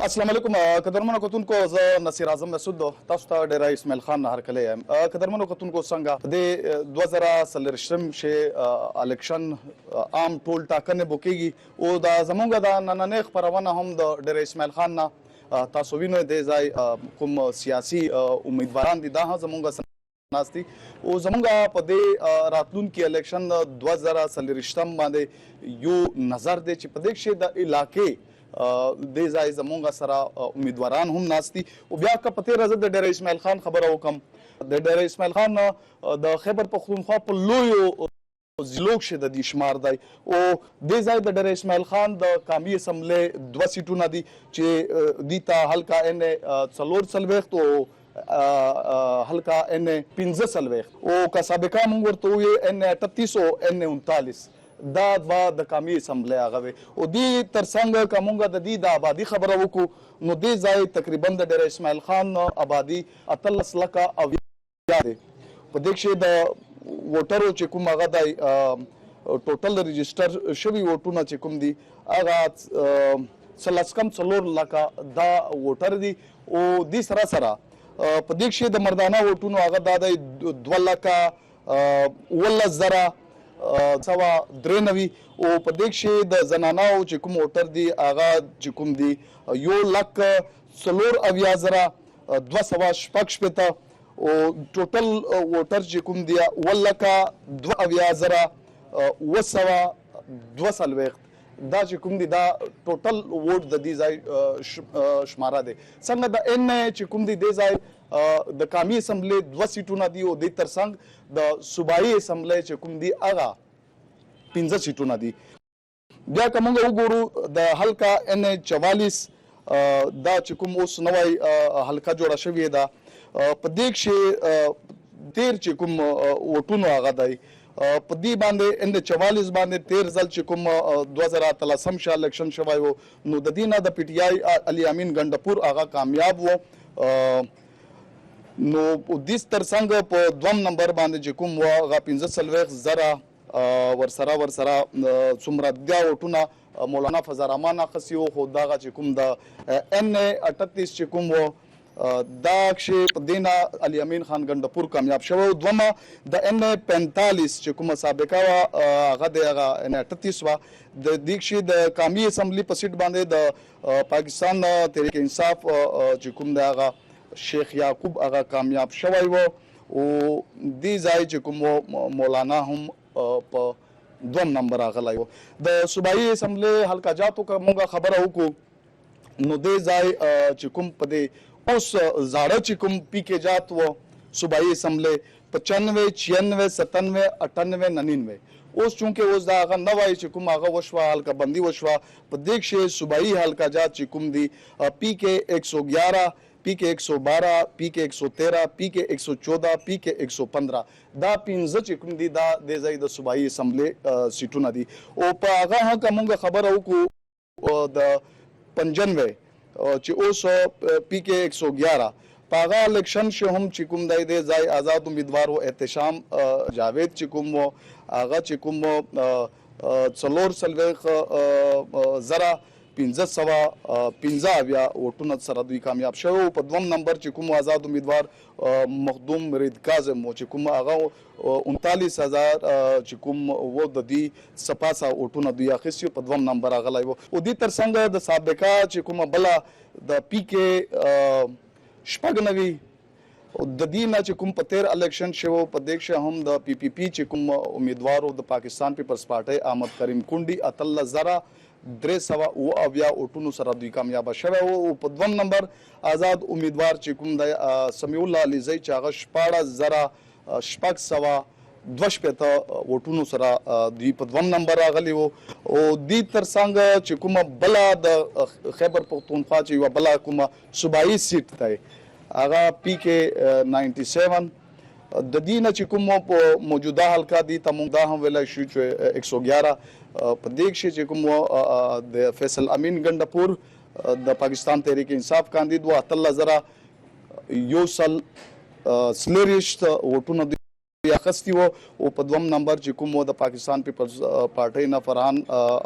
السلام علیکم قدرمنو کتونکو زه نصیر اعظم مسعود تاسو ته ډیر اسماعیل خان هرکلی یم قدرمنو کتونکو څنګه د 2023 شي الیکشن عام ټول ټاکنې بوکیږي او دا زمونږ د نننۍ خپرونه هم د ډیر اسماعیل خان نه تاسو وینئ د ځای کوم سیاسي امیدواران دي دا زمونږ ناستی او زمونږ په دې راتلونکي الیکشن 2023 باندې یو نظر دی چې په دې کې د علاقې د ځای زمونږ سره امیدواران هم ناستی او بیا که په تېره زه د ډېر اسماعیل خان خبره وکم د ډېر اسماعیل خان د خیبر پښتونخوا په لویو ضلعو کښې د دې شمار دی او دې ځای د ډېر اسماعیل خان د قامي اسمبلۍ 2 سیټونه دي چې دې ته حلقه ان 4 او حلقه ان 15 او که سابقه موږ ورته ووایو ان 38 او ان 39 دا دوه د قامي اسمبلۍ هغه وې او دې تر څنګ که موږ د دې د آبادي خبره وکړو نو دې ځای تقریبا د ډېر اسماعیل خان آبادي 18 لکه اویا دی په دې کښې د ووټرو چې کوم هغه دی ټوټل رجسټر شوي ووټونه چې کوم دي هغه څلس کم 4 لکه دا ووټر دي او دې سره سره په دې کښې د مردانه ووټونو هغه دا دی 2 لکه 19,000 سوا 93 او په دې کښې د زناناو چې کوم ووټر دي هغه چې کوم دي 1,04,216 او ټوټل ووټر چې کوم دي 1,02,942 دا چې کوم دي دا ټوټل ووټ د دې ځای شماره دی څنګه د ان چې کوم دي دې ځای د قامي اسمبلۍ 2 سیټونه دي او دې تر څنګ د صوبایي اسمبلۍ چې کوم دي هغه 15 سیټونه دي بیا که موږ وګورو د حلقه ان 44 دا چې کوم اوس نوی حلقه جوړه شوې ده په دې کښې 13 چې کوم ووټونو هغه دی په دې باندې ان 44 باندې 13 ځل چې کوم 2013 شاه الیکشن شوی و نو د دې نه د پی ټي آی علي امین ګنډپور هغه کامیاب و نو دیس تر څنګ په دوم نمبر باندې چې کوم و هغه 15,000 ورسره څومره بیا ووټونه مولانا فضل الرحمن اخیستي وو خو دغه چې کوم د ان 38 چې کوم و دا کښې په دې نه علي امین خان ګنډپور کامیاب شوی و دومه د ان 45 چې کومه سابقه وه هغه د هغه ان 38 وه د دې کښې د قامي اسمبلۍ په سیټ باندې د پاکستان تحریک انصاف چې کوم د هغه شیخ یعقوب هغه کامیاب شوی و او دې ځای چې کوم مولانا هم په دوم نمبر راغلی و د صوبایي اسمبلۍ حلقه جاتو که موږ خبره وکړو نو دې ځای چې کوم په دې اوس زاړه چې کوم پی کې جات و صوبایي اسمبلۍ 95 96 97 98 99 اوس چونکې اوس دا هغه نوی چې کوم هغه وشوه حلقه بندي وشوه په دې کښې صوبایي حلقه جات چې کوم دي پی کې 111 پی کې 112 پی کې 113 پی کې 114 پی کې 115 دا 15 چې کوم دي دا د ځای د صوبایي اسمبلۍ سیټونه دي او په هغه که موږ خبره وکړو د 95 چې اوس پی کې 111 په هغه الیکشن چې هم چې کوم دی د ځای آزاد امیدوار و احتشام جاوید چې کوم و هغه چې کوم 4,515 ووټونه سره دوی کامیاب شوی او په دوم نمبر چې کوم آزاد امیدوار مخدوم مرید کاظم و چې کوم هغه 39,000 چې کوم و د دې سپاسه ووټونه دوی اخیستي په دوم نمبر راغلی و او دې تر څنګ د سابقه چې کومه بله د پی کې 96 د دې نه چې کوم په 13 الیکشن شوی په دې کښې هم د پی پی پی چې کوم امیدوار و د پاکستان پیپلز پارټۍ احمد کریم کونډي 18,379 ووټونو سره دوی کامیابه شوی و او په دوم نمبر آزاد امیدوار چې کوم دی سمیع الله علیزی چې هغه 16,622 ووټونو سره دوی په دوم نمبر راغلی و او دې تر څنګ چې کومه بله د خیبر پښتونخوا چې یوه بله کومه صوبایي سیټ دی هغه پی کې 97 د دې نه چې کوم په موجوده حلقه دي ته موږ دا هم ویلی شو چې 111 په دې کښې چې کوم د فیصل امین ګنډپور د پاکستان تحریک انصاف کاندید و 18,140 ووټونه اخیستي وو او په دوم نمبر چې کوم د پاکستان پیپلز پارټۍ نه فرحان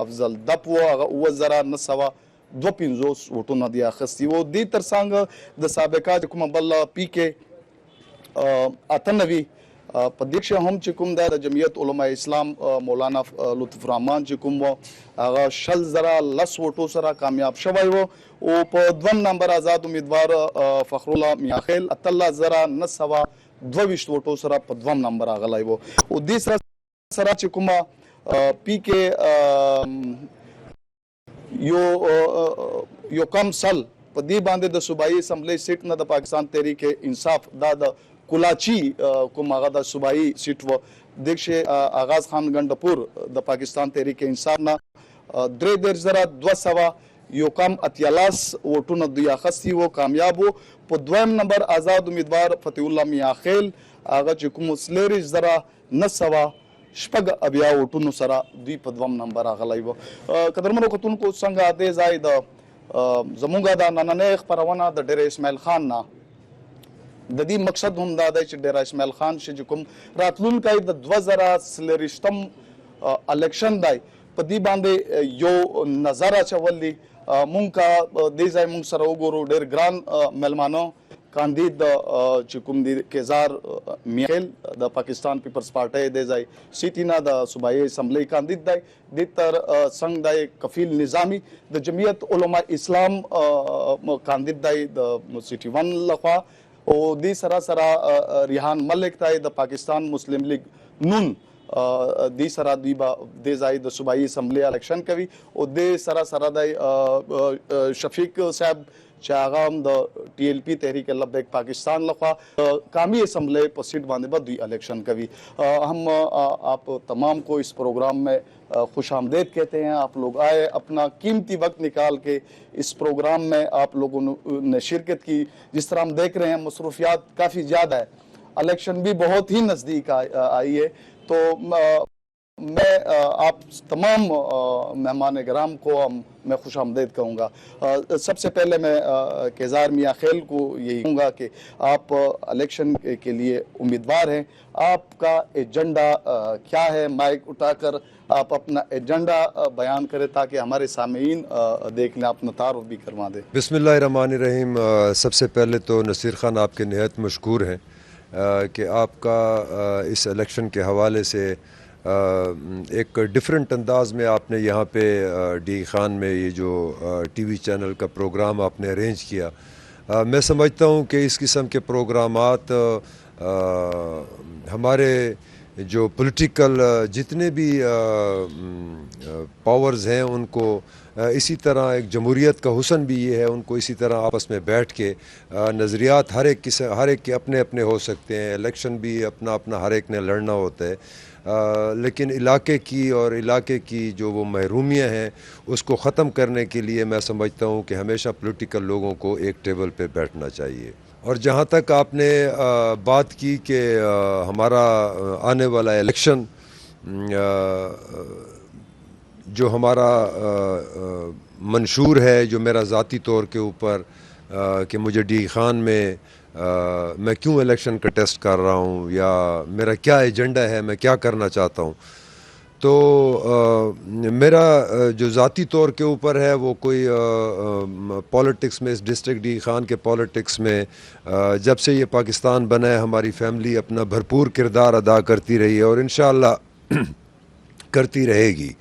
افضل دپ و هغه 9,900 52 ووټونه دي اخیستي وو. دې ترڅنګ د سابقه چې کومه بل پی کې 98 په دې کې هم چې کوم د جمعیت علماء اسلام مولانا لطف الرحمن چې کوم هغه 10,010 ووټو سره کامیاب شوی وو او په دویم نمبر آزاد امیدوار فخرالله میاخیل 18,922 ووټو سره په دویم نمبر راغلی وو او دې سره چې کومه پی کې یو کم سل په دې باندې د صوبایي اسمبلی سیټ نه د پاکستان تحریک انصاف دا د کولاچی کوم هغه د صوبایي سیټ و دغه آغاز خان ګندپور د پاکستان تحریک انصاف نه 3,200 یو کم 83 ووټونه دوی اخیستي وو کامیاب وو. په دویم نمبر آزاد امیدوار فتح الله میاخیل هغه چې کوم 9,900 شپږ اویا ووټونو سره دوی په دویم نمبر راغلی وو. قدرمنو کتونکو څنګه دې ځای د زموږ د نننۍ خپرونه د ډېر اسماعیل خان نه د دې مقصد هم دا دی چې ډېر اسماعیل خان چې کوم راتلونکی د 2023 الیکشن دی په دې باندې یو نظر اچول دي. مونږ کا دې ځای مونږ سره وګورو ډېر ګران مېلمانه کاندید چې کوم دی کیزار میاخیل د پاکستان پیپلز پارټۍ د ځای سیټینا د صوبایي اسمبلی کاندید دی د تر څنګ دی کفیل نظامی د جمعیت علماء اسلام کاندید دی د سیټي 1 لخوا او دې سره ریحان ملک دی د پاکستان مسلم لیگ نون دې سره دوی به دې ځای د صوبایي اسمبلی الیکشن کوي او دې سره دی شفیق صاحب چې هغه هم د T L P Tehreek Labbaik Pakistan لخوا قومی اسمبلی پر سیٹ باندې به دوی الیکشن کوي. ہم آپ تمام کو اس پروگرام میں خوش آمدید کہتے ہیں. آپ لوگ آئے اپنا قیمتی وقت نکال کے اس پروگرام میں آپ لوگوں نے شرکت کی. جس طرح ہم دیکھ رہے ہیں مصروفیات کافی زیادہ ہے, الیکشن بھی بہت ہی نزدیک آئی ہے, تو میں آپ تمام مہمان کرام کو میں خوش آمدید کہوں گا. سب سے پہلے میں کیزار میاخیل کو یہی کہوں گا کہ آپ الیکشن کے لیے امیدوار ہیں. آپ کا ایجنڈا کیا ہے؟ مائک اٹھا کر آپ اپنا ایجنڈا بیان کریں تاکہ ہمارے سامعین دیکھ لیں, اپنا تعارف بھی کروا دیں. بسم اللہ الرحمن الرحیم. سب سے پہلے تو نصیر خان آپ کے نہایت مشکور ہیں کہ آپ کا اس الیکشن کے حوالے سے ایک ڈیفرنٹ انداز میں آپ نے یہاں پہ ڈی خان میں یہ جو ٹی وی چینل کا پروگرام آپ نے ارینج کیا. میں سمجھتا ہوں کہ اس قسم کے پروگرامات ہمارے جو پولیٹیکل جتنے بھی پاورز ہیں ان کو اسی طرح ایک جمہوریت کا حسن بھی یہ ہے, ان کو اسی طرح آپس میں بیٹھ کے نظریات ہر ایک کے اپنے اپنے ہو سکتے ہیں. الیکشن بھی اپنا ہر ایک نے لڑنا ہوتا ہے, لیکن علاقے کی جو وہ محرومیاں ہیں اس کو ختم کرنے کے لیے میں سمجھتا ہوں کہ ہمیشہ پولیٹیکل لوگوں کو ایک ٹیبل پہ بیٹھنا چاہیے. اور جہاں تک آپ نے بات کی کہ ہمارا آنے والا الیکشن جو ہمارا منشور ہے, جو میرا ذاتی طور کے اوپر کہ مجھے ڈی خان میں کیوں الیکشن کا ٹیسٹ کر رہا ہوں یا میرا کیا ایجنڈا ہے, میں کیا کرنا چاہتا ہوں, تو میرا جو ذاتی طور کے اوپر ہے وہ کوئی پولیٹکس میں, اس ڈسٹرکٹ ڈی خان کے پولیٹکس میں جب سے یہ پاکستان بنا ہے ہماری فیملی اپنا بھرپور کردار ادا کرتی رہی ہے اور انشاءاللہ کرتی رہے گی.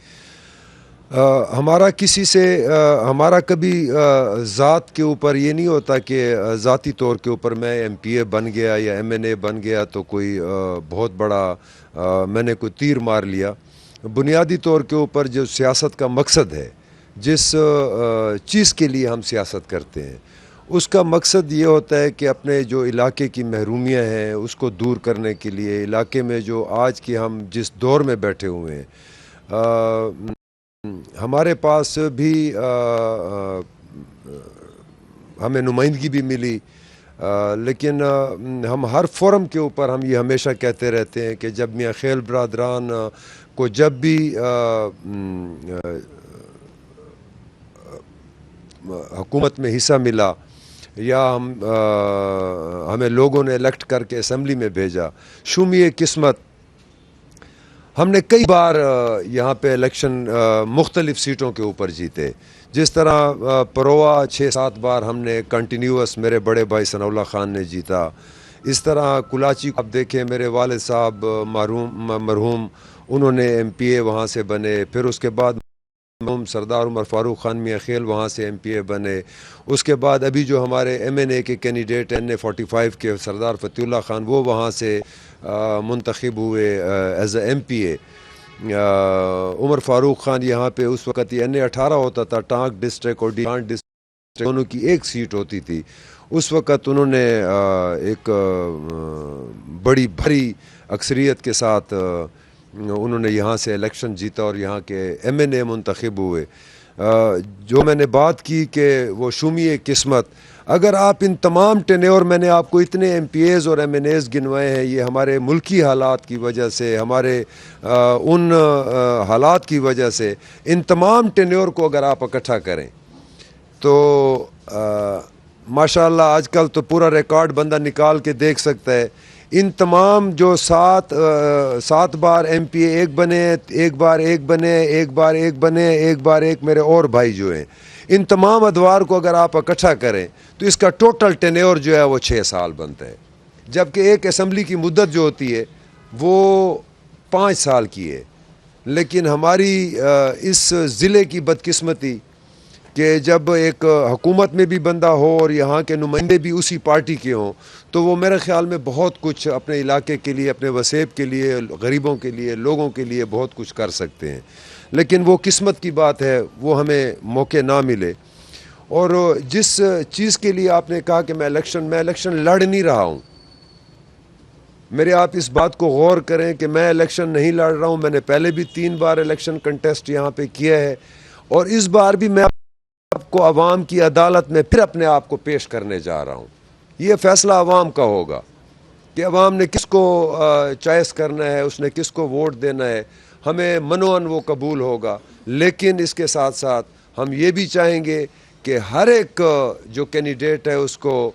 ہمارا کبھی ذات کے اوپر یہ نہیں ہوتا کہ ذاتی طور کے اوپر میں ایم پی اے بن گیا یا ایم این اے بن گیا تو کوئی بہت بڑا میں نے کوئی تیر مار لیا. بنیادی طور کے اوپر جو سیاست کا مقصد ہے, جس چیز کے لیے ہم سیاست کرتے ہیں, اس کا مقصد یہ ہوتا ہے کہ اپنے جو علاقے کی محرومیاں ہیں اس کو دور کرنے کے لیے, علاقے میں جو آج کی ہم جس دور میں بیٹھے ہوئے ہیں, ہمارے پاس بھی ہمیں نمائندگی بھی ملی, لیکن ہم ہر فورم کے اوپر ہم یہ ہمیشہ کہتے رہتے ہیں کہ جب میاخیل برادران کو جب بھی حکومت میں حصہ ملا یا ہمیں لوگوں نے الیکٹ کر کے اسمبلی میں بھیجا, شومی قسمت ہم نے کئی بار یہاں پہ الیکشن مختلف سیٹوں کے اوپر جیتے. جس طرح پروا 6-7 بار ہم نے کنٹینیوس میرے بڑے بھائی ثناء اللہ خان نے جیتا. اس طرح کلاچی کو آپ دیکھیں میرے والد صاحب مرحوم انہوں نے MP وہاں سے بنے. پھر اس کے بعد سردار عمر فاروق خان میاں خیل وہاں سے MP بنے. اس کے بعد ابھی جو ہمارے MNA کے کینڈیڈیٹ NA45 کے سردار فتح اللہ خان وہ وہاں سے منتخب ہوئے ایز اے MPA. عمر فاروق خان یہاں پہ اس وقت یہ NA18 ہوتا تھا, ٹانک ڈسٹرکٹ اور ڈیلان ڈسٹرکٹ دونوں کی ایک سیٹ ہوتی تھی. اس وقت انہوں نے ایک بڑی بھری اکثریت کے ساتھ انہوں نے یہاں سے الیکشن جیتا اور یہاں کے MNA منتخب ہوئے. جو میں نے بات کی کہ وہ شومی قسمت, اگر آپ ان تمام ٹینیور میں نے آپ کو اتنے MPAs اور MNAs گنوائے ہیں, یہ ہمارے ملکی حالات کی وجہ سے, ہمارے ان حالات کی وجہ سے, ان تمام ٹینیور کو اگر آپ اکٹھا کریں تو ماشاءاللہ آج کل تو پورا ریکارڈ بندہ نکال کے دیکھ سکتا ہے. ان تمام جو 7 بار MPA ایک بنے, ایک بار ایک بنے, ایک بار ایک بنے, ایک بار ایک میرے اور بھائی جو ہیں, ان تمام ادوار کو اگر آپ اکٹھا کریں تو اس کا ٹوٹل ٹینیور جو ہے وہ 6 سال بنتا ہے. جبکہ ایک اسمبلی کی مدت جو ہوتی ہے وہ 5 سال کی ہے. لیکن ہماری اس ضلع کی بدقسمتی کہ جب ایک حکومت میں بھی بندہ ہو اور یہاں کے نمائندے بھی اسی پارٹی کے ہوں تو وہ میرے خیال میں بہت کچھ اپنے علاقے کے لیے, اپنے وسیب کے لیے, غریبوں کے لیے, لوگوں کے لیے بہت کچھ کر سکتے ہیں. لیکن وہ قسمت کی بات ہے, وہ ہمیں موقع نہ ملے. اور جس چیز کے لیے آپ نے کہا کہ میں الیکشن لڑ نہیں رہا ہوں, میرے آپ اس بات کو غور کریں کہ میں الیکشن نہیں لڑ رہا ہوں. میں نے پہلے بھی 3 بار الیکشن کنٹیسٹ یہاں پہ کیا ہے اور اس بار بھی میں آپ کو عوام کی عدالت میں پھر اپنے آپ کو پیش کرنے جا رہا ہوں. یہ فیصلہ عوام کا ہوگا کہ عوام نے کس کو چوائس کرنا ہے, اس نے کس کو ووٹ دینا ہے. ہمیں منوان وہ قبول ہوگا, لیکن اس کے ساتھ ساتھ ہم یہ بھی چاہیں گے کہ ہر ایک جو کینڈیڈیٹ ہے اس کو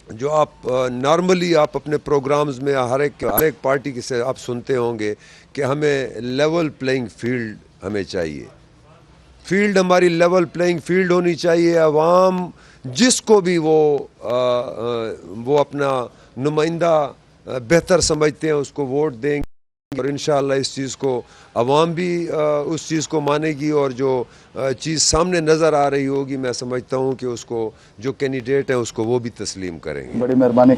جو آپ نارملی آپ اپنے پروگرامز میں ہر ایک پارٹی سے آپ سنتے ہوں گے کہ ہمیں لیول پلینگ فیلڈ ہمیں چاہیے. فیلڈ ہماری لیول پلینگ فیلڈ ہونی چاہیے. عوام جس کو بھی وہ اپنا نمائندہ بہتر سمجھتے ہیں اس کو ووٹ دیں گے اور انشاءاللہ اس چیز کو عوام بھی اس چیز کو مانے گی. اور جو چیز سامنے نظر آ رہی ہوگی میں سمجھتا ہوں کہ اس کو جو کینڈیڈیٹ ہے اس کو وہ بھی تسلیم کریں گے. بڑی مہربانی,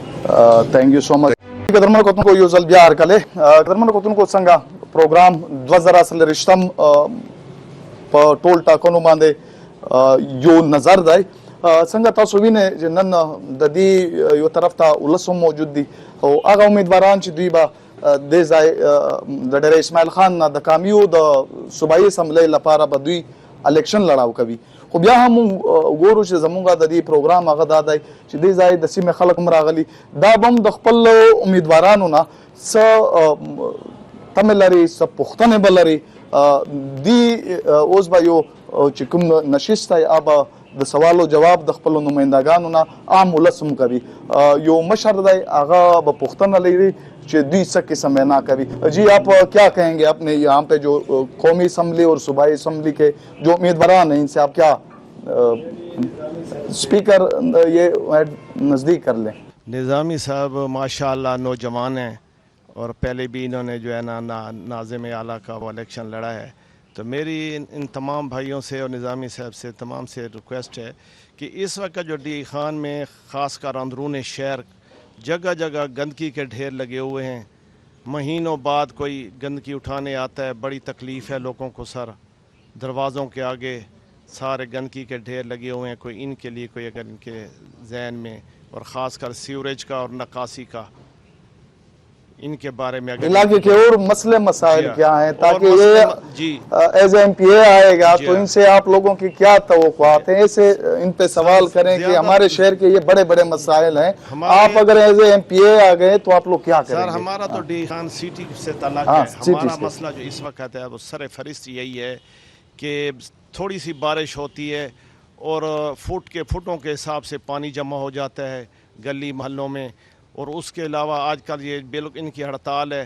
تھینک یو سو مچ. قدرمن کوتن کو یوزل بیار کلے قدرمن کوتن کو سنگا پروگرام 2000 رشتم ټول ټاکنو باندې یو نظر دی څنګه تاسو وینئ چې نن د دې یو طرف ته ولس هم موجود دي او هغه امیدواران چې دوی به دې ځای د ډېر اسماعیل خان نه د کامیو د صوبایي اسمبلی لپاره به دوی الیکشن لړاو کوي. خو بیا هم وګورو چې زموږ د دې پروګرام هغه دا دی چې دې ځای د سیمې خلک هم راغلي, دا به هم د خپل امیدوارانو نه څه تمې لري, څه پوښتنې به لري. دی اوس به یو چې کوم نشست دی هغه د سوال و جواب د خپلو نمایندګانو نه عام ولس هم کوي. یو مشر دی هغه به پوښتنه لري چې دوی څه قسم بنا کوي. جی آپ کیا کہیں گے اپنے یہاں پہ جو قومی اسمبلی اور صوبائی اسمبلی کے جو امیدواران ہیں ان سے آپ کیا اسپیکر یہ نزدیک کر لیں. نظامی صاحب ماشاءاللہ نوجوان ہیں اور پہلے بھی انہوں نے جو ہے نا ناظم اعلیٰ کا وہ الیکشن لڑا ہے. تو میری ان تمام بھائیوں سے اور نظامی صاحب سے تمام سے ریکویسٹ ہے کہ اس وقت جو ڈی خان میں خاص کر اندرون شہر جگہ جگہ گندگی کے ڈھیر لگے ہوئے ہیں. مہینوں بعد کوئی گندگی اٹھانے آتا ہے, بڑی تکلیف ہے لوگوں کو. سر دروازوں کے آگے سارے گندگی کے ڈھیر لگے ہوئے ہیں. کوئی ان کے لیے کوئی اگر ان کے ذہن میں, اور خاص کر سیوریج کا اور نکاسی کا, ان کے بارے میں علاقے کے اور مسئلے مسائل کیا ہیں تاکہ یہ ایز ایم پی اے آئے گا تو ان سے آپ لوگوں کی کیا توقعات ہیں, ایسے ان پہ سوال کریں کہ ہمارے شہر کے یہ بڑے بڑے مسائل ہیں, آپ اگر ایز ایم پی اے آ گئے تو آپ لوگ کیا کریں گے. سر ہمارا تو ڈی خان سٹی سے تعلق ہے. ہمارا مسئلہ جو اس وقت ہے وہ سر فہرست یہی ہے کہ تھوڑی سی بارش ہوتی ہے اور فٹوں کے حساب سے پانی جمع ہو جاتا ہے گلی محلوں میں. اور اس کے علاوہ آج کل یہ بالکل ان کی ہڑتال ہے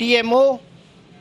TMO,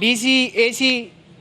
DC, AC,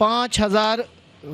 5,000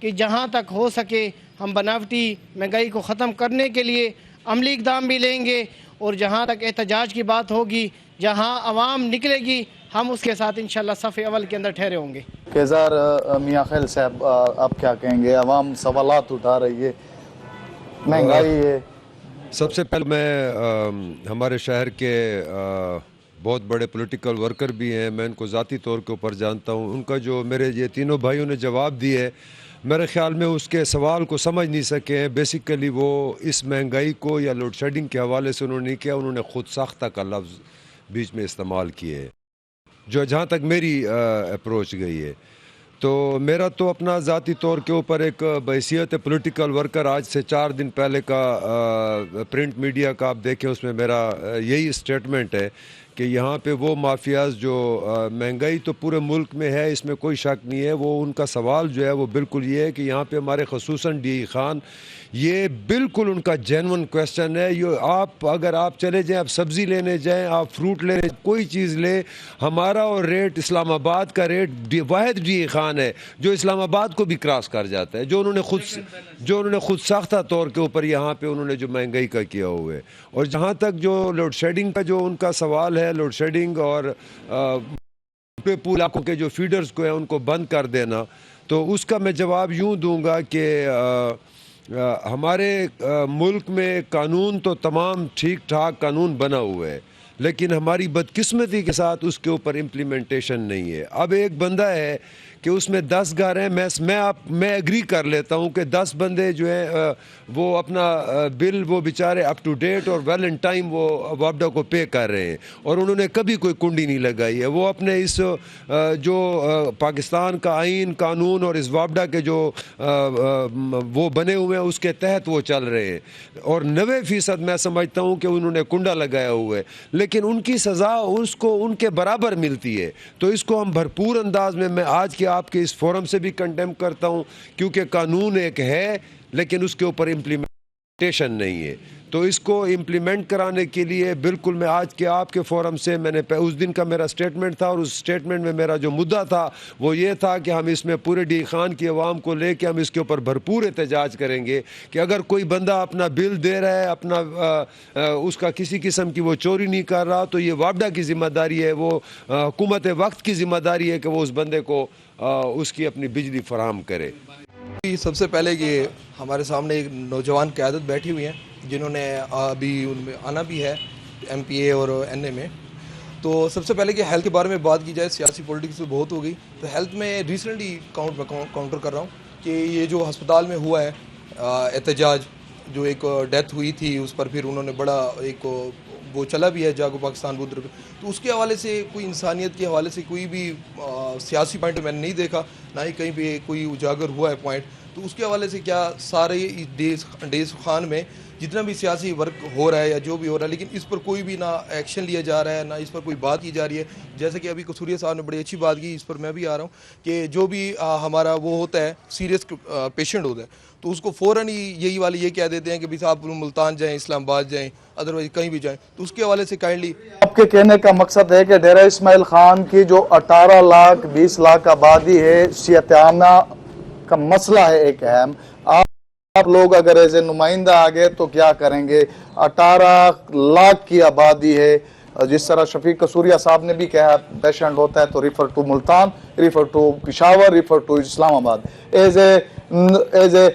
کہ جہاں تک ہو سکے ہم بناوٹی مہنگائی کو ختم کرنے کے لیے عملی اقدام بھی لیں گے، اور جہاں تک احتجاج کی بات ہوگی، جہاں عوام نکلے گی، ہم اس کے ساتھ انشاءاللہ صف اول کے اندر ٹھہرے ہوں گے۔ کیزار میاں خیل صاحب، آپ کیا کہیں گے؟ عوام سوالات اٹھا رہی ہے، مہنگائی ہے۔ سب سے پہلے میں ہمارے شہر کے بہت بڑے پولیٹیکل ورکر بھی ہیں، میں ان کو ذاتی طور کے اوپر جانتا ہوں، ان کا جو میرے یہ تینوں بھائیوں نے جواب دیے، میرے خیال میں اس کے سوال کو سمجھ نہیں سکے ہیں۔ بیسیکلی وہ اس مہنگائی کو یا لوڈ شیڈنگ کے حوالے سے انہوں نے نہیں کیا، انہوں نے خود ساختہ کا لفظ بیچ میں استعمال کیے، جو جہاں تک میری اپروچ گئی ہے۔ تو میرا تو اپنا ذاتی طور کے اوپر ایک بحیثیت پولیٹیکل ورکر آج سے 4 دن پہلے کا پرنٹ میڈیا کا آپ دیکھیں، اس میں میرا یہی اسٹیٹمنٹ ہے کہ یہاں پہ وہ مافیاز جو مہنگائی تو پورے ملک میں ہے، اس میں کوئی شک نہیں ہے، وہ ان کا سوال جو ہے وہ بالکل یہ ہے کہ یہاں پہ ہمارے خصوصاً ڈی خان، یہ بالکل ان کا جینون کویسچن ہے۔ یہ اگر آپ چلے جائیں، آپ سبزی لینے جائیں، آپ فروٹ لینے، کوئی چیز لیں، ہمارا اور ریٹ اسلام آباد کا ریٹ واحد ڈی خان ہے جو اسلام آباد کو بھی کراس کر جاتا ہے، جو انہوں نے خود ساختہ طور کے اوپر یہاں پہ انہوں نے جو مہنگائی کا کیا ہوا ہے۔ اور جہاں تک جو لوڈ شیڈنگ کا جو ان کا سوال ہے، لوڈ شیڈنگ اور علاقوں کے جو فیڈرز کو ہیں ان کو بند کر دینا، تو اس کا میں جواب یوں دوں گا کہ ہمارے ملک میں قانون تو تمام ٹھیک ٹھاک قانون بنا ہوا ہے، لیکن ہماری بدقسمتی کے ساتھ اس کے اوپر امپلیمنٹیشن نہیں ہے۔ اب ایک بندہ ہے کہ اس میں 10 گھر ہیں، میں ایگری کر لیتا ہوں کہ 10 بندے جو ہیں وہ اپنا بل وہ بیچارے اپ ٹو ڈیٹ اور ویل ان ٹائم وہ وابڈا کو پے کر رہے ہیں، اور انہوں نے کبھی کوئی کنڈی نہیں لگائی ہے، وہ اپنے اس جو پاکستان کا آئین قانون اور اس وابڈا کے جو وہ بنے ہوئے ہیں اس کے تحت وہ چل رہے ہیں، اور 90% میں سمجھتا ہوں کہ انہوں نے کنڈا لگایا ہوا ہے، لیکن ان کی سزا اس کو ان کے برابر ملتی ہے۔ تو اس کو ہم بھرپور انداز میں آج کے آپ کے اس فورم سے بھی کنڈیم کرتا ہوں، کیونکہ قانون ایک ہے لیکن اس کے اوپر امپلیمنٹیشن نہیں ہے۔ تو اس کو امپلیمنٹ کرانے کے لیے بالکل میں آج کے آپ کے فورم سے میں نے اس دن کا میرا سٹیٹمنٹ تھا، اور اس سٹیٹمنٹ میں میرا جو مدعا تھا وہ یہ تھا کہ ہم اس میں پورے ڈی خان کی عوام کو لے کے ہم اس کے اوپر بھرپور احتجاج کریں گے کہ اگر کوئی بندہ اپنا بل دے رہا ہے، اپنا اس کا کسی قسم کی وہ چوری نہیں کر رہا، تو یہ وابڈا کی ذمہ داری ہے، وہ حکومت وقت کی ذمہ داری ہے کہ وہ اس بندے کو اس کی اپنی بجلی فراہم کرے۔ سب سے پہلے کہ ہمارے سامنے ایک نوجوان قیادت بیٹھی ہوئی ہیں جنہوں نے ابھی ان میں آنا بھی ہے ایم پی اے اور این اے میں۔ تو سب سے پہلے کہ ہیلتھ کے بارے میں بات کی جائے، سیاسی پولیٹکس میں بہت ہو گئی، تو ہیلتھ میں ریسنٹلی کاؤنٹر کر رہا ہوں کہ یہ جو ہسپتال میں ہوا ہے احتجاج، جو ایک ڈیتھ ہوئی تھی اس پر پھر انہوں نے بڑا ایک وہ چلا بھی ہے جاگو پاکستان بدر پہ، تو اس کے حوالے سے کوئی انسانیت کے حوالے سے کوئی بھی سیاسی پوائنٹ میں نے نہیں دیکھا، نہ ہی کہیں پہ کوئی اجاگر ہوا ہے پوائنٹ۔ تو اس کے حوالے سے کیا سارے ڈیز خان میں جتنا بھی سیاسی ورک ہو رہا ہے یا جو بھی ہو رہا ہے، لیکن اس پر کوئی بھی نہ ایکشن لیا جا رہا ہے، نہ اس پر کوئی بات کی جا رہی ہے۔ جیسے کہ ابھی قصوریہ صاحب نے بڑی اچھی بات کی، اس پر میں بھی آ رہا ہوں کہ جو بھی ہمارا وہ ہوتا ہے سیریس پیشنٹ ہوتا ہے تو اس کو فوراً ہی یہی والے یہ کہہ دیتے ہیں کہ بھائی آپ ملتان جائیں، اسلام آباد جائیں، ادروائز کہیں بھی جائیں۔ تو اس کے حوالے سے کائنڈلی آپ کے کہنے کا مقصد ہے کہ ڈیرہ اسماعیل خان کی جو 18 لاکھ 20 لاکھ آبادی ہے، صحتیانہ کا مسئلہ ہے ایک اہم، آپ لوگ اگر ایسے نمائندہ آگے تو کیا کریں گے؟ 18 لاکھ کی آبادی ہے، جس طرح شفیق قصوریہ صاحب نے بھی کہا پیشنٹ ہوتا ہے تو refer to Multan, refer to Peshawar, refer to Islamabad. As a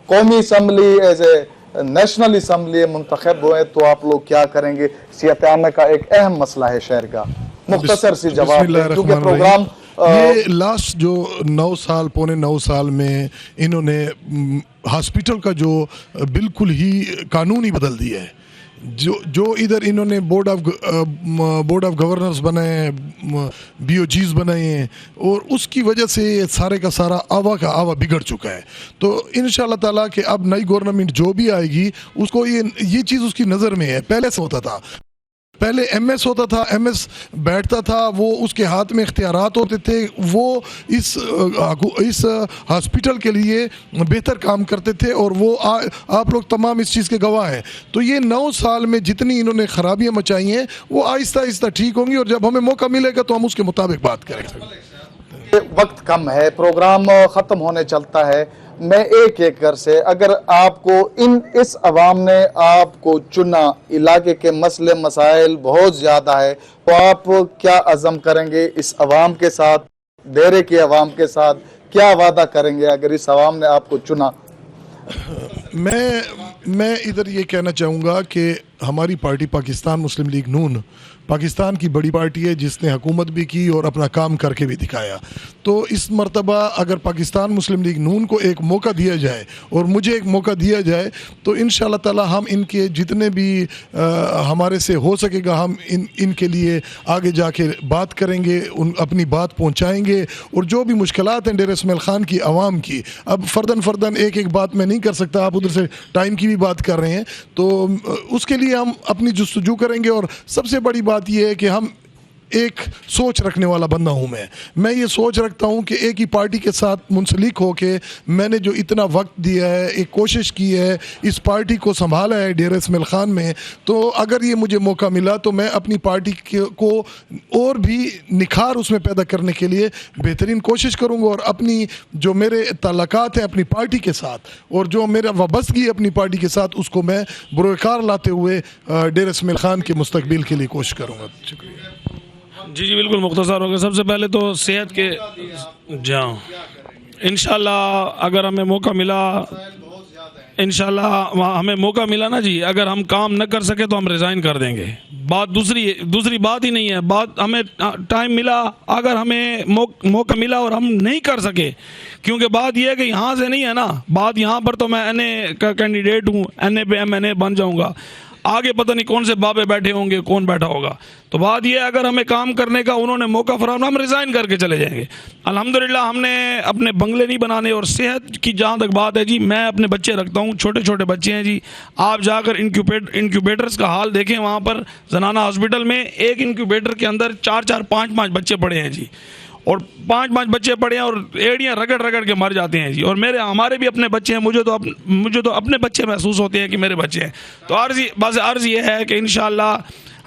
قومی اسمبلی، ایز اے نیشنل اسمبلی منتخب ہوئے تو آپ لوگ کیا کریں گے؟ صحت عامہ کا ایک اہم مسئلہ ہے شہر کا، مختصر سی جواب دیں کیونکہ پروگرام یہ لاسٹ جو 9 سال پونے 9 سال میں انہوں نے ہاسپٹل کا جو بالکل ہی قانون ہی بدل دیا ہے۔ جو ادھر انہوں نے بورڈ آف گورنرز بنائے ہیں، بی او جیز بنائے ہیں، اور اس کی وجہ سے سارے کا سارا آوا کا آوا بگڑ چکا ہے۔ تو انشاءاللہ تعالیٰ کہ اب نئی گورنمنٹ جو بھی آئے گی اس کو یہ چیز اس کی نظر میں ہے۔ پہلے سے ہوتا تھا، پہلے ایم ایس ہوتا تھا، ایم ایس بیٹھتا تھا، وہ اس کے ہاتھ میں اختیارات ہوتے تھے، وہ اس ہاسپٹل کے لیے بہتر کام کرتے تھے، اور وہ آپ لوگ تمام اس چیز کے گواہ ہیں۔ تو یہ 9 سال میں جتنی انہوں نے خرابیاں مچائی ہیں وہ آہستہ آہستہ ٹھیک ہوں گی، اور جب ہمیں موقع ملے گا تو ہم اس کے مطابق بات کریں گے۔ وقت کم ہے، پروگرام ختم ہونے چلتا ہے، میں ایک ایک کر سے اگر آپ کو اس عوام نے آپ کو چنا، علاقے کے مسئلے مسائل بہت زیادہ ہے، تو آپ کیا عزم کریں گے اس عوام کے ساتھ، ڈیرے کی عوام کے ساتھ کیا وعدہ کریں گے اگر اس عوام نے آپ کو چنا؟ میں ادھر یہ کہنا چاہوں گا کہ ہماری پارٹی پاکستان مسلم لیگ نون پاکستان کی بڑی پارٹی ہے جس نے حکومت بھی کی اور اپنا کام کر کے بھی دکھایا. تو اس مرتبہ اگر پاکستان مسلم لیگ نون کو ایک موقع دیا جائے اور مجھے ایک موقع دیا جائے تو انشاءاللہ تعالی ہم ان کے جتنے بھی ہمارے سے ہو سکے گا ہم ان کے لیے آگے جا کے بات کریں گے، اپنی بات پہنچائیں گے. اور جو بھی مشکلات ہیں ڈیرہ اسماعیل خان کی عوام کی، اب فردن ایک بات میں نہیں کر سکتا، آپ ادھر سے ٹائم کی بھی بات کر رہے ہیں، تو اس کے لیے ہم اپنی جستجو کریں گے. اور سب سے بڑی بات یہ ہے کہ ہم ایک سوچ رکھنے والا بندہ ہوں. میں یہ سوچ رکھتا ہوں کہ ایک ہی پارٹی کے ساتھ منسلک ہو کے میں نے جو اتنا وقت دیا ہے، ایک کوشش کی ہے، اس پارٹی کو سنبھالا ہے ڈیرہ اسماعیل خان میں، تو اگر یہ مجھے موقع ملا تو میں اپنی پارٹی کو اور بھی نکھار اس میں پیدا کرنے کے لیے بہترین کوشش کروں گا. اور اپنی جو میرے تعلقات ہیں اپنی پارٹی کے ساتھ اور جو میرا وابستگی ہے اپنی پارٹی کے ساتھ، اس کو میں بروکار لاتے ہوئے ڈیرہ اسماعیل خان کے مستقبل کے لیے کوشش کروں گا. شکریہ. جی بالکل مختصر ہوگا. سب سے پہلے تو صحت کے جہاں انشاءاللہ اگر ہمیں موقع ملا، انشاءاللہ ہمیں موقع ملا نا جی، اگر ہم کام نہ کر سکے تو ہم ریزائن کر دیں گے. بات دوسری بات ہی نہیں ہے. بات ہمیں ٹائم ملا، اگر ہمیں موقع ملا اور ہم نہیں کر سکے، کیونکہ بات یہ ہے کہ یہاں سے نہیں ہے نا، بات یہاں پر تو میں این اے کا کینڈیڈیٹ ہوں، این اے پہ ایم این اے بن جاؤں گا، آگے پتہ نہیں کون سے بابے بیٹھے ہوں گے، کون بیٹھا ہوگا. تو بات یہ ہے اگر ہمیں کام کرنے کا انہوں نے موقع فراہم، ہم ریزائن کر کے چلے جائیں گے. الحمدللہ ہم نے اپنے بنگلے نہیں بنانے. اور صحت کی جہاں تک بات ہے جی، میں اپنے بچے رکھتا ہوں، چھوٹے چھوٹے بچے ہیں جی. آپ جا کر انکیوبیٹرز کا حال دیکھیں، وہاں پر زنانہ ہاسپٹل میں ایک انکیوبیٹر کے اندر 4 5 بچے پڑے ہیں جی، اور 5 بچے پڑے ہیں اور ایڑیاں رگڑ کے مر جاتے ہیں جی. اور ہمارے بھی اپنے بچے ہیں، مجھے تو اپنے بچے محسوس ہوتے ہیں کہ میرے بچے ہیں. تو عرض یہ ہے کہ انشاءاللہ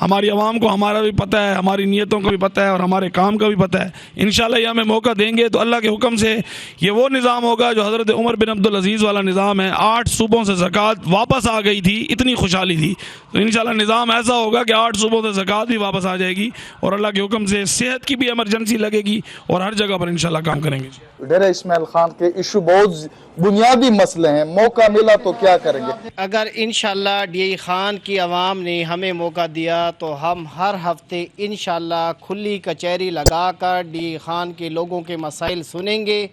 ہماری عوام کو ہمارا بھی پتہ ہے، ہماری نیتوں کا بھی پتہ ہے اور ہمارے کام کا بھی پتہ ہے. انشاءاللہ یہ ہمیں موقع دیں گے تو اللہ کے حکم سے یہ وہ نظام ہوگا جو حضرت عمر بن عبدالعزیز والا نظام ہے. 8 صوبوں سے زکوٰۃ واپس آ گئی تھی، اتنی خوشحالی تھی. تو انشاءاللہ نظام ایسا ہوگا کہ 8 صوبوں سے زکوٰۃ بھی واپس آ جائے گی اور اللہ کے حکم سے صحت کی بھی ایمرجنسی لگے گی اور ہر جگہ پر انشاءاللہ کام کریں گے. ڈیرہ اسماعیل خان کے ایشو بہت بنیادی مسئلے ہیں، موقع ملا تو کیا کریں گے؟ اگر انشاءاللہ ڈی ای خان کی عوام نے ہمیں موقع دیا تو ہم ہر ہفتے انشاءاللہ کھلی کچہری لگا کر ڈی ای خان کے لوگوں کے مسائل سنیں گے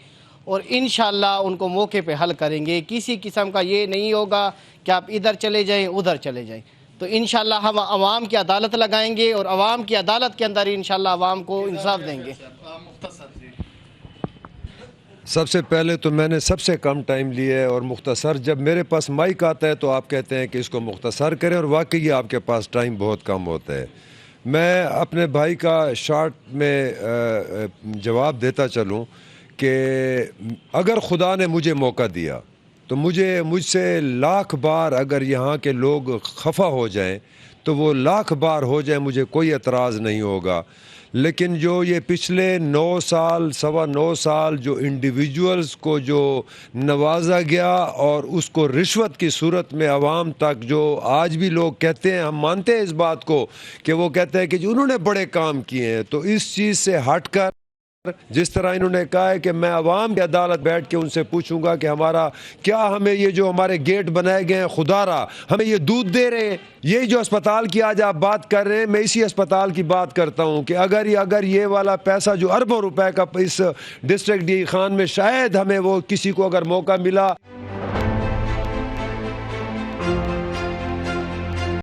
اور انشاءاللہ ان کو موقع پہ حل کریں گے. کسی قسم کا یہ نہیں ہوگا کہ آپ ادھر چلے جائیں ادھر چلے جائیں. تو انشاءاللہ ہم عوام کی عدالت لگائیں گے اور عوام کی عدالت کے اندر انشاءاللہ عوام کو انصاف دیں گے. سب سے پہلے تو میں نے سب سے کم ٹائم لیا ہے اور مختصر. جب میرے پاس مائک آتا ہے تو آپ کہتے ہیں کہ اس کو مختصر کریں اور واقعی آپ کے پاس ٹائم بہت کم ہوتا ہے. میں اپنے بھائی کا شارٹ میں جواب دیتا چلوں کہ اگر خدا نے مجھے موقع دیا تو مجھ سے 1,00,000 بار اگر یہاں کے لوگ خفا ہو جائیں تو وہ 1,00,000 بار ہو جائیں، مجھے کوئی اعتراض نہیں ہوگا. لیکن جو یہ پچھلے 9 سال 9.25 سال جو انڈیویجولز کو جو نوازا گیا اور اس کو رشوت کی صورت میں عوام تک، جو آج بھی لوگ کہتے ہیں، ہم مانتے ہیں اس بات کو کہ وہ کہتے ہیں کہ جو انہوں نے بڑے کام کیے ہیں، تو اس چیز سے ہٹ کر جس طرح انہوں نے کہا ہے کہ میں عوام کی عدالت بیٹھ کے ان سے پوچھوں گا کہ ہمیں یہ جو ہمارے گیٹ بنائے گئے ہیں خدا را ہمیں یہ دودھ دے رہے ہیں. یہی جو اسپتال کی آج آپ بات کر رہے ہیں، میں اسی اسپتال کی بات کرتا ہوں کہ اگر یہ والا پیسہ جو اربوں روپے کا اس ڈسٹرکٹ ڈی ای خان میں شاید ہمیں وہ کسی کو اگر موقع ملا